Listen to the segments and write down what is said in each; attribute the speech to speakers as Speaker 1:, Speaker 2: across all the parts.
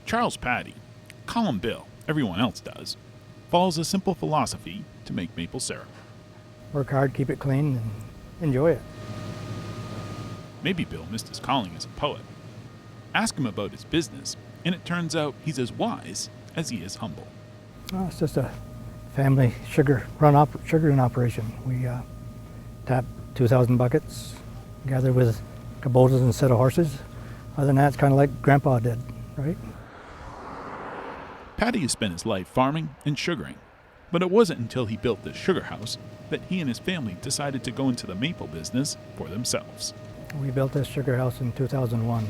Speaker 1: Charles Pattee, call him Bill, everyone else does, follows a simple philosophy to make maple syrup.
Speaker 2: Work hard, keep it clean, and enjoy it.
Speaker 1: Maybe Bill missed his calling as a poet. Ask him about his business, and it turns out he's as wise as he is humble.
Speaker 2: Well, it's just a family sugaring operation. We tap 2,000 buckets, gather with cabooses instead of horses. Other than that, it's kind of like Grandpa did, right?
Speaker 1: Pattee has spent his life farming and sugaring, but it wasn't until he built this sugar house that he and his family decided to go into the maple business for themselves.
Speaker 2: We built this sugar house in 2001.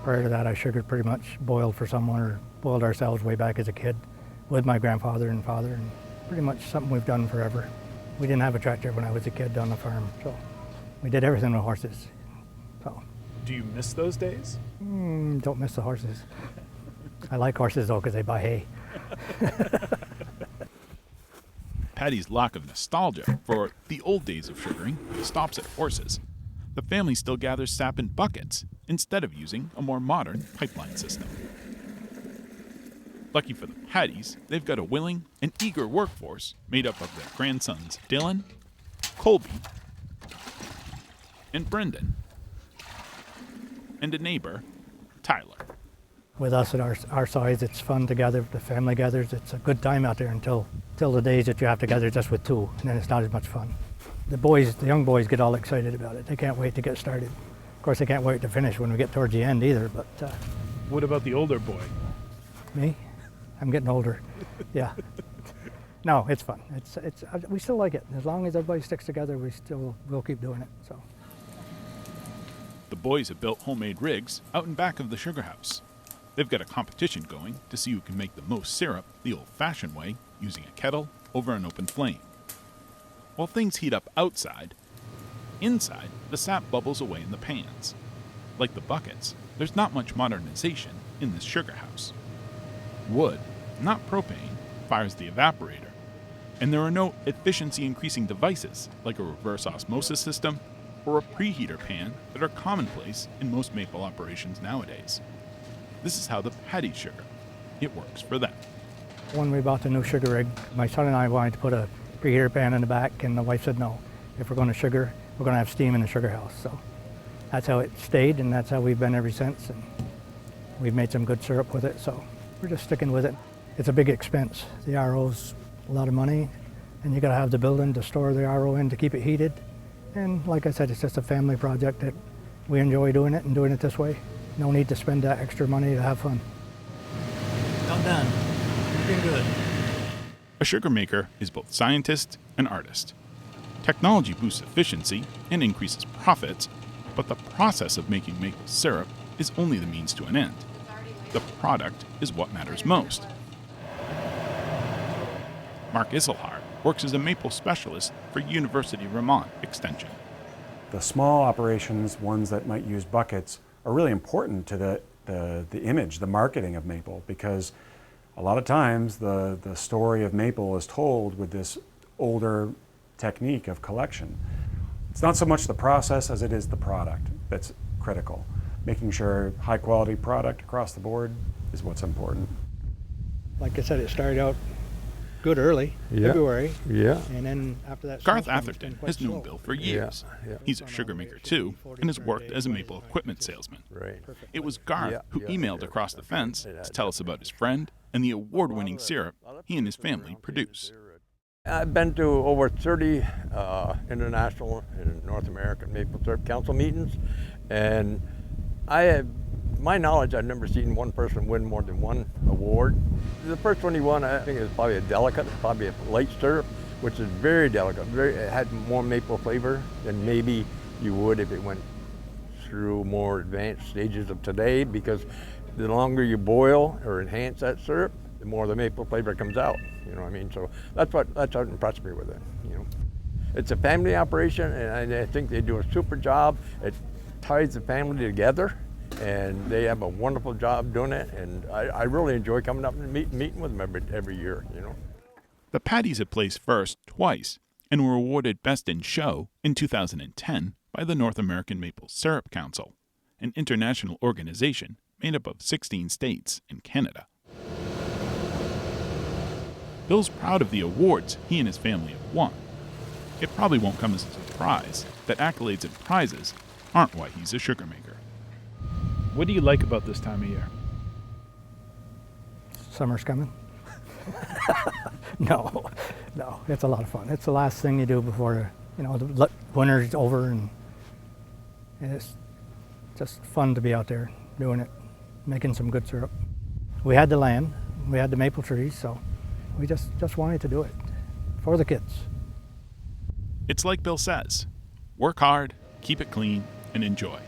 Speaker 2: Prior to that, I sugared pretty much boiled for someone or boiled ourselves way back as a kid with my grandfather and father, and pretty much something we've done forever. We didn't have a tractor when I was a kid on the farm, so we did everything with horses. So.
Speaker 3: Do you miss those days?
Speaker 2: Don't miss the horses. I like horses though because they buy hay.
Speaker 1: Pattee's lack of nostalgia for the old days of sugaring stops at horses. The family still gathers sap in buckets instead of using a more modern pipeline system. Lucky for the Pattees, they've got a willing and eager workforce made up of their grandsons Dylan, Colby, and Brendan, and a neighbor, Tyler.
Speaker 2: With us at our size, it's fun to gather. The family gathers. It's a good time out there until the days that you have to gather just with two, and then it's not as much fun. The young boys get all excited about it. They can't wait to get started. Of course, they can't wait to finish when we get towards the end either, but...
Speaker 3: What about the older boy?
Speaker 2: Me? I'm getting older. Yeah. No, it's fun. We still like it. As long as everybody sticks together, we'll keep doing it, so.
Speaker 1: The boys have built homemade rigs out in back of the sugar house. They've got a competition going to see who can make the most syrup the old-fashioned way, using a kettle over an open flame. While things heat up outside, inside, the sap bubbles away in the pans. Like the buckets, there's not much modernization in this sugar house. Wood, not propane, fires the evaporator, and there are no efficiency-increasing devices like a reverse osmosis system or a preheater pan that are commonplace in most maple operations nowadays. This is how the Pattee sugar. It works for them.
Speaker 2: When we bought the new sugar rig, my son and I wanted to put a preheater pan in the back, and the wife said no. If we're going to sugar, we're going to have steam in the sugar house. So that's how it stayed, and that's how we've been ever since. And we've made some good syrup with it, so we're just sticking with it. It's a big expense. The RO's a lot of money, and you got to have the building to store the RO in to keep it heated. And like I said, it's just a family project that we enjoy doing it and doing it this way. No need to spend that extra money to have fun.
Speaker 4: Well done. You've been good.
Speaker 1: A sugar maker is both scientist and artist. Technology boosts efficiency and increases profits, but the process of making maple syrup is only the means to an end. The product is what matters most. Mark Isselhard works as a maple specialist for University of Vermont Extension.
Speaker 5: The small operations, ones that might use buckets, are really important to the image, the marketing of maple, because a lot of times the story of maple is told with this older technique of collection. It's not so much the process as it is the product that's critical. Making sure high quality product across the board is what's important.
Speaker 2: Like I said, it started out good early, February.
Speaker 4: Yeah.
Speaker 2: And then after that...
Speaker 1: Garth
Speaker 2: snowstorm, it's been
Speaker 1: Atherton
Speaker 2: quite
Speaker 1: has known
Speaker 2: slow.
Speaker 1: Bill for years.
Speaker 4: Yeah.
Speaker 1: He's a sugar maker too, and has worked as a maple equipment salesman.
Speaker 4: Right.
Speaker 1: It was Garth who emailed across the fence to tell us about his friend and the award-winning syrup he and his family produce.
Speaker 6: I've been to over 30 international and North American Maple Syrup Council meetings, and my knowledge, I've never seen one person win more than one award. The first one he won, I think, is probably a delicate, probably a light syrup, which is very delicate. It had more maple flavor than maybe you would if it went through more advanced stages of today, because the longer you boil or enhance that syrup, the more the maple flavor comes out. You know what I mean? So that's what impressed me with it. You know, it's a family operation, and I think they do a super job. It ties the family together, and they have a wonderful job doing it. And I really enjoy coming up and meeting with them every year. You know,
Speaker 1: The Pattees had placed first twice and were awarded Best in Show in 2010 by the North American Maple Syrup Council, an international organization made up of 16 states and Canada. Bill's proud of the awards he and his family have won. It probably won't come as a surprise that accolades and prizes aren't why he's a sugar maker.
Speaker 3: What do you like about this time of year?
Speaker 2: Summer's coming. No, it's a lot of fun. It's the last thing you do before, the winter's over, and it's just fun to be out there doing it, making some good syrup. We had the land, we had the maple trees, so we just wanted to do it for the kids.
Speaker 1: It's like Bill says, work hard, keep it clean, and enjoy.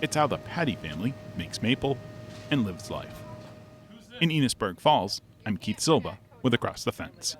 Speaker 1: It's how the Pattee family makes maple and lives life. In Enosburg Falls, I'm Keith Silva with Across the Fence.